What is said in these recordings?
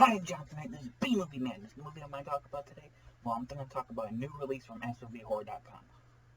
Hi, Jonathan. This is B-Movie Man. This movie I'm going to talk about today, well, I'm going to talk about a new release from SOVHorror.com.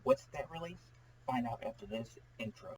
What's that release? Find out after this intro.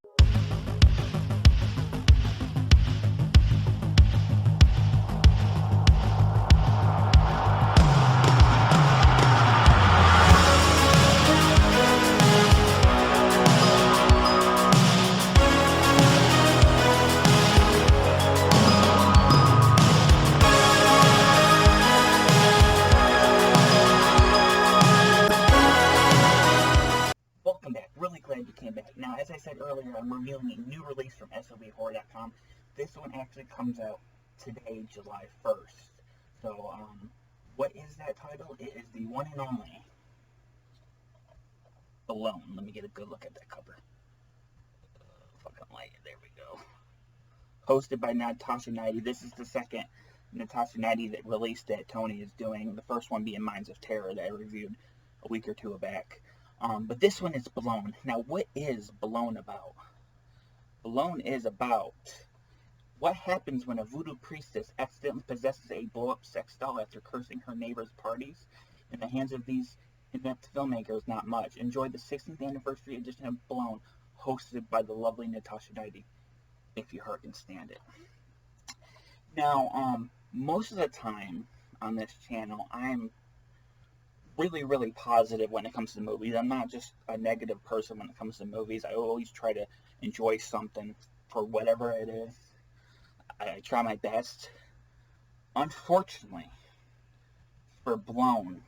Welcome back. Really glad you came back. Now, as I said earlier, I'm revealing a new release from SOVHorror.com. This one actually comes out today, July 1st. So, what is that title? It is the one and only Alone. Let me get a good look at that cover. Fucking light it. There we go. Hosted by Natasha Knighty. This is the second Natasha Knighty that released that Tony is doing. The first one being Minds of Terror that I reviewed a week or two back. But this one is Blown. Now, what is Blown about? Blown is about what happens when a voodoo priestess accidentally possesses a blow-up sex doll after cursing her neighbor's parties. In the hands of these inept filmmakers, not much. Enjoy the 16th anniversary edition of Blown, hosted by the lovely Natasha Knighty, if you can stand it. Now, most of the time on this channel, I'm really positive when it comes to movies. I'm not just a negative person when it comes to movies. I always try to enjoy something for whatever it is. I try my best. Unfortunately, for Blown,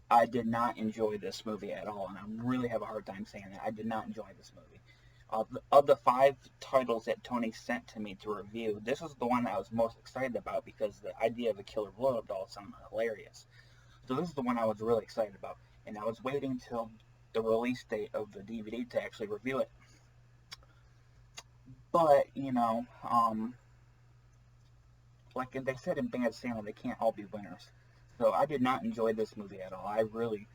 I did not enjoy this movie at all, and I really have a hard time saying that. I did not enjoy this movie. Of the 5 titles that Tony sent to me to review, this was the one that I was most excited about because the idea of a killer blow-up doll sounded hilarious. So this is the one I was really excited about, and I was waiting till the release date of the DVD to actually review it. But, like they said in Bad Santa, they can't all be winners. So I did not enjoy this movie at all. I really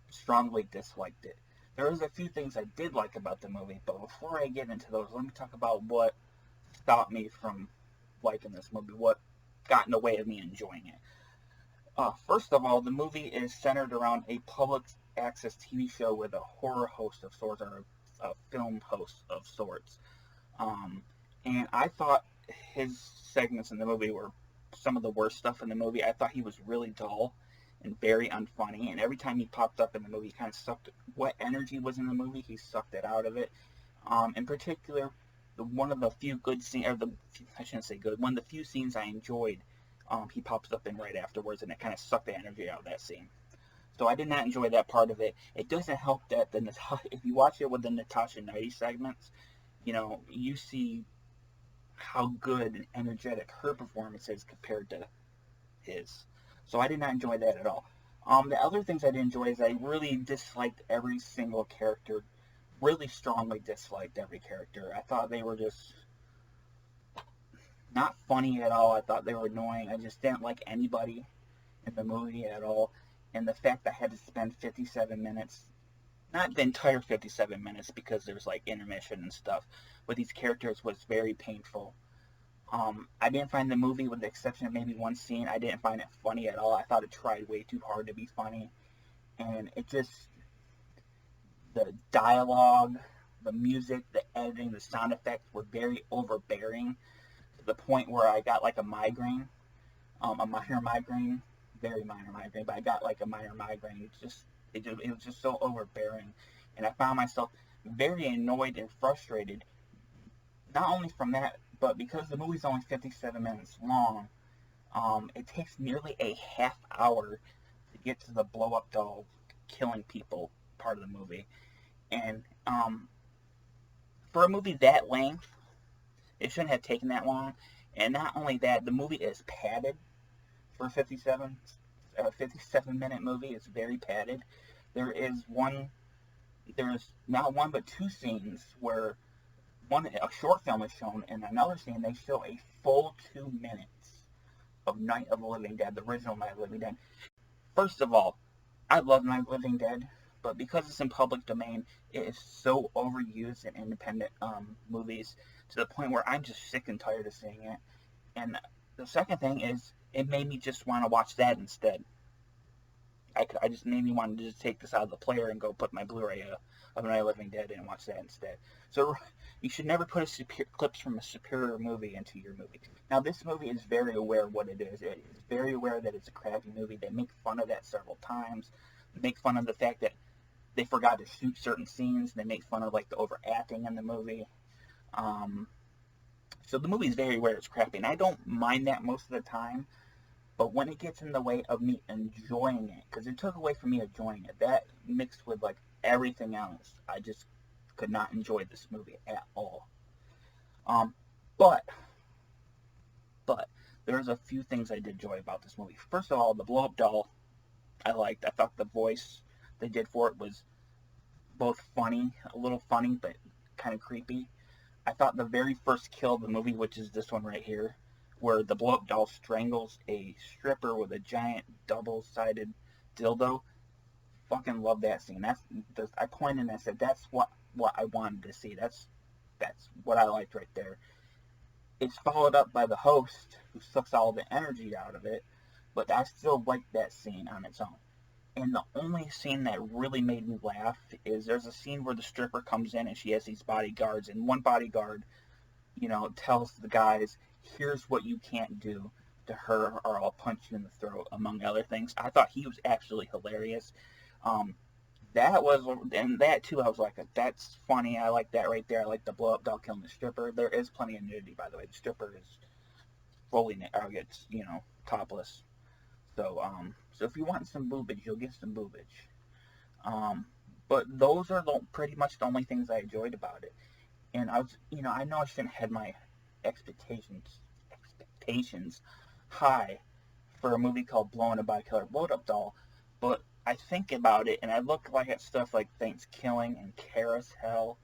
strongly disliked it. There was a few things I did like about the movie, but before I get into those, let me talk about what stopped me from liking this movie, what got in the way of me enjoying it. First of all, the movie is centered around a public access TV show with a horror host of sorts, or a film host of sorts. And I thought his segments in the movie were some of the worst stuff in the movie. I thought he was really dull and very unfunny, and every time he popped up in the movie, he kind of sucked what energy was in the movie, he sucked it out of it. In particular, one of the few good scenes, or I shouldn't say good, one of the few scenes I enjoyed, he pops up in right afterwards, and it kind of sucked the energy out of that scene. So I did not enjoy that part of it. It doesn't help that if you watch it with the Natasha Knighty segments, you see how good and energetic her performance is compared to his. So I did not enjoy that at all. The other things I did enjoy is I really disliked every single character. Really strongly disliked every character. I thought they were just not funny at all. I thought they were annoying. I just didn't like anybody in the movie at all. And the fact that I had to spend 57 minutes, not the entire 57 minutes because there's like intermission and stuff, with these characters was very painful. I didn't find the movie, with the exception of maybe one scene, I didn't find it funny at all. I thought it tried way too hard to be funny. And it just, the dialogue, the music, the editing, the sound effects were very overbearing to the point where I got like a migraine, a minor migraine, very minor migraine, but I got like a minor migraine. It was just so overbearing. And I found myself very annoyed and frustrated, not only from that, but because the movie's only 57 minutes long, it takes nearly a half hour to get to the blow-up doll killing people part of the movie. And for a movie that length, it shouldn't have taken that long. And not only that, the movie is padded for a 57-minute movie. It's very padded. There's not one but 2 scenes where a short film is shown, and another scene they show a full 2 minutes of Night of the Living Dead, the original Night of the Living Dead. First of all, I love Night of the Living Dead, but because it's in public domain, it is so overused in independent movies to the point where I'm just sick and tired of seeing it. And The second thing is it made me just want to watch that instead. I just made me want to just take this out of the player and go put my Blu-ray of Night of the Living Dead in and watch that instead. So you should never put clips from a superior movie into your movie. Now this movie is very aware of what it is. It is very aware that it's a crappy movie. They make fun of that several times. They make fun of the fact that they forgot to shoot certain scenes. They make fun of like the overacting in the movie. So the movie is very aware it's crappy, and I don't mind that most of the time. But when it gets in the way of me enjoying it, because it took away from me enjoying it, that mixed with like everything else, I just could not enjoy this movie at all. Um, but there's a few things I did enjoy about this movie. First of all, the blow up doll I liked. I thought the voice they did for it was both funny, a little funny, but kind of creepy. I thought the very first kill of the movie, which is this one right here, where the blow up doll strangles a stripper with a giant double sided dildo. Fucking love that scene. I pointed and I said that's what I wanted to see. That's what I liked right there. It's followed up by the host who sucks all the energy out of it, but I still like that scene on its own. And the only scene that really made me laugh is there's a scene where the stripper comes in and she has these bodyguards, and one bodyguard, tells the guys, here's what you can't do to her or I'll punch you in the throat, among other things. I thought he was absolutely hilarious. Um, and that too, I was like, that's funny. I like that right there. I like the blow up doll killing the stripper. There is plenty of nudity, by the way. The stripper is fully, or gets, topless. So if you want some boobage, you'll get some boobage. Um, but those are pretty much the only things I enjoyed about it. And I know I shouldn't have had my expectations high for a movie called Blown Up by Killer Blow Up Doll, but I think about it and I look like at stuff like Thanksgiving and Carousel,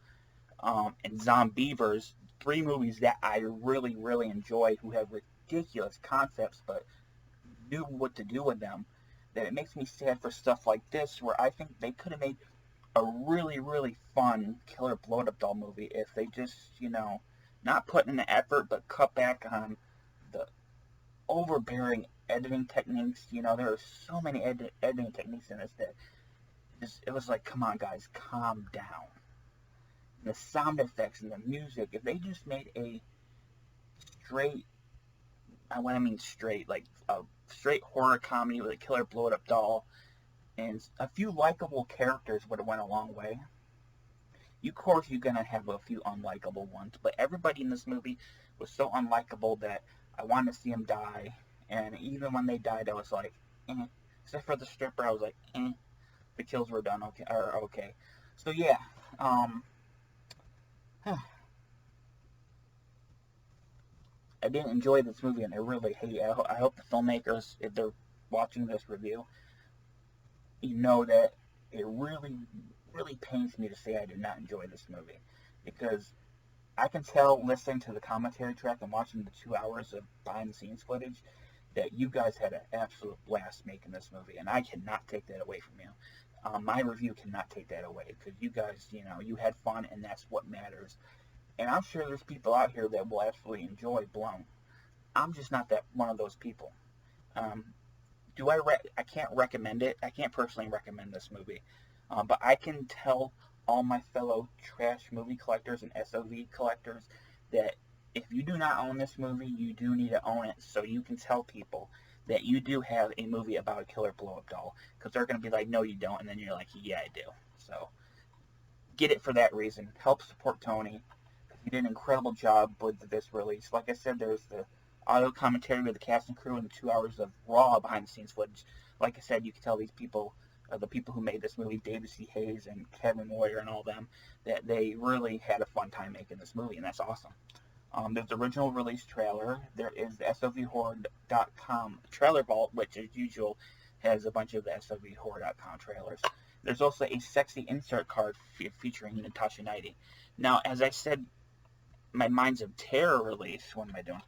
and Zombievers, three movies that I really, really enjoy who have ridiculous concepts but knew what to do with them. That it makes me sad for stuff like this, where I think they could have made a really, really fun Killer Blow Up Doll movie if they just, not put in the effort but cut back on the overbearing editing techniques. There are so many editing techniques in this that it was like, come on, guys, calm down. And the sound effects and the music, if they just made a straight, when I mean straight, like a straight horror comedy with a Killer Blow Up Doll and a few likable characters would have went a long way. Of course, you're gonna have a few unlikable ones, but everybody in this movie was so unlikable that I wanted to see them die. And even when they died, I was like, eh. Except for the stripper, I was like, eh. The kills were done okay, or okay. So yeah, I didn't enjoy this movie, and I really hate it. I hope the filmmakers, if they're watching this review, that it really, really pains me to say I did not enjoy this movie, because I can tell listening to the commentary track and watching the 2 hours of behind the scenes footage that you guys had an absolute blast making this movie, and I cannot take that away from you. My review cannot take that away, because you guys, you had fun, and that's what matters. And I'm sure there's people out here that will absolutely enjoy Blown. I'm just not that one of those people. Um, I can't recommend it. I can't personally recommend this movie, but I can tell all my fellow trash movie collectors and SOV collectors that if you do not own this movie, you do need to own it so you can tell people that you do have a movie about a killer blow-up doll, because they're going to be like, no, you don't, and then you're like, yeah, I do. So get it for that reason. Help support Tony. He did an incredible job with this release. Like I said, there's the audio commentary with the cast and crew and the 2 hours of raw behind-the-scenes footage. Like I said, you can tell these people, the people who made this movie, David C. Hayes and Kevin Moyer and all them, that they really had a fun time making this movie, and that's awesome. There's the original release trailer. There is the SOVHorror.com trailer vault, which, as usual, has a bunch of the SOVHorror.com trailers. There's also a sexy insert card featuring Natasha Knighty. Now, as I said, my Minds of Terror release, what am I doing?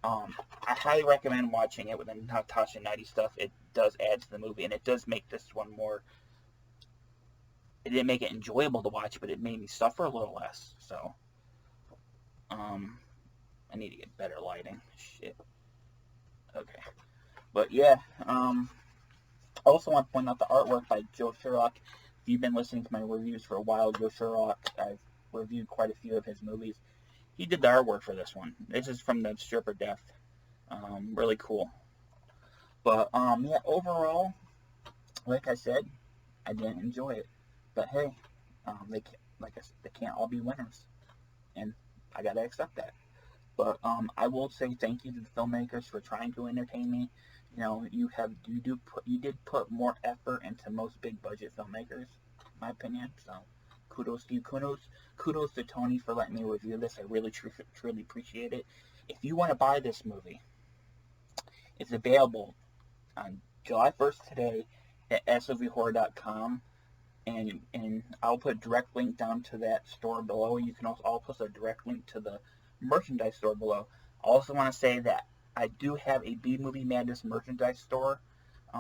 I highly recommend watching it with the Natasha Knighty stuff. It does add to the movie, and it does make this one more... It didn't make it enjoyable to watch, but it made me suffer a little less, so... I need to get better lighting. Shit. Okay. But yeah, I also want to point out the artwork by Joe Sherlock. If you've been listening to my reviews for a while, Joe Sherlock, I've reviewed quite a few of his movies. He did the artwork for this one. This is from the Stripper Death. Really cool. But yeah, overall, like I said, I didn't enjoy it. But hey, they can't, they can't all be winners, and I gotta accept that. But I will say thank you to the filmmakers for trying to entertain me. You know, you did put more effort into most big budget filmmakers, in my opinion. So kudos to you. Kudos to Tony for letting me review this. I really truly appreciate it. If you want to buy this movie, it's available on July 1st today at SOVHorror.com. And I'll put a direct link down to that store below. You can also, I'll post a direct link to the merchandise store below. I also want to say that I do have a B Movie Madness merchandise store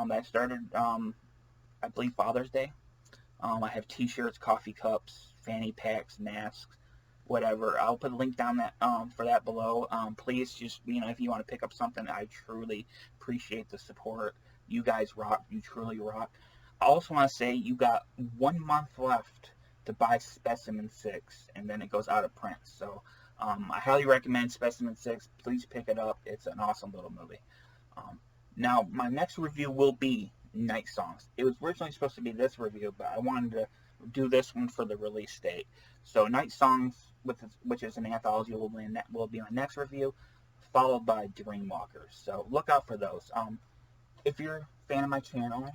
that started, I believe, Father's Day. I have T-shirts, coffee cups, fanny packs, masks, whatever. I'll put a link down that for that below. Please just if you want to pick up something, I truly appreciate the support. You guys rock. You truly rock. I also want to say you got 1 month left to buy Specimen 6, and then it goes out of print. So I highly recommend Specimen 6. Please pick it up. It's an awesome little movie. Now, my next review will be Night Songs. It was originally supposed to be this review, but I wanted to do this one for the release date. So Night Songs, which is an anthology, will be my next review, followed by Dreamwalkers. So look out for those. If you're a fan of my channel,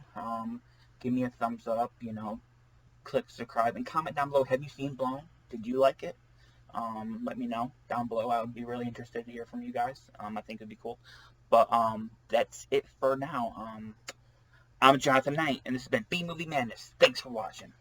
give me a thumbs up, click subscribe, and comment down below. Have you seen Blown? Did you like it? Let me know down below. I would be really interested to hear from you guys. I think it'd be cool. But that's it for now. I'm Jonathan Knight, and this has been B Movie Madness. Thanks for watching.